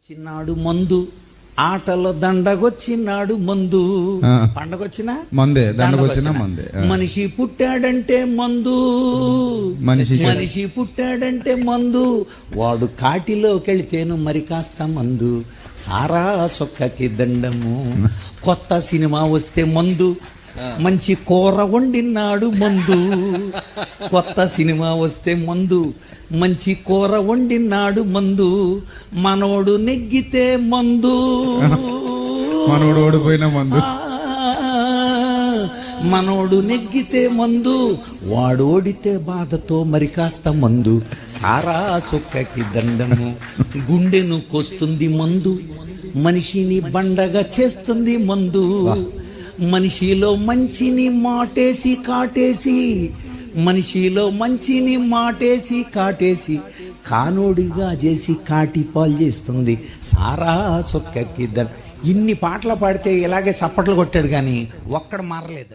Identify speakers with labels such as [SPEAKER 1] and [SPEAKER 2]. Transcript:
[SPEAKER 1] చిన్నాడు మందు ఆటలో దండగొచ్చినాడు మందు. పండగొచ్చినా
[SPEAKER 2] మందే, దండగొచ్చినా మందే.
[SPEAKER 1] మనిషి పుట్టాడంటే మందు, మనిషి పుట్టాడంటే మందు. వాడు కాటిలోకెళితేను మరి కాస్త మందు. సారా సొక్కకి దండము. కొత్త సినిమా వస్తే మందు, మంచి కూర వండినాడు మందు. కొత్త సినిమా వస్తే మందు, మంచి కూర వండినాడు మందు. మనోడు నెగ్గితే మందు,
[SPEAKER 2] మనోడు ఓడిపోయిన మందు.
[SPEAKER 1] మనోడు నెగ్గితే మందు, వాడు ఓడితే బాధతో మరి కాస్త మందు. సారా సొక్కకి దండము. గుండెను కోస్తుంది మందు, మనిషిని బండగా చేస్తుంది మందు. మనిషిలో మంచిని మాటేసి కాటేసి, మనిషిలో మంచిని మాటేసి కాటేసి, కానోడిగా చేసి కాటి పాలు చేస్తుంది. సారా సొక్కకి ఇన్ని పాటలు పాడితే ఇలాగే చప్పట్లు కొట్టాడు కానీ ఒక్కడ మారలేదు.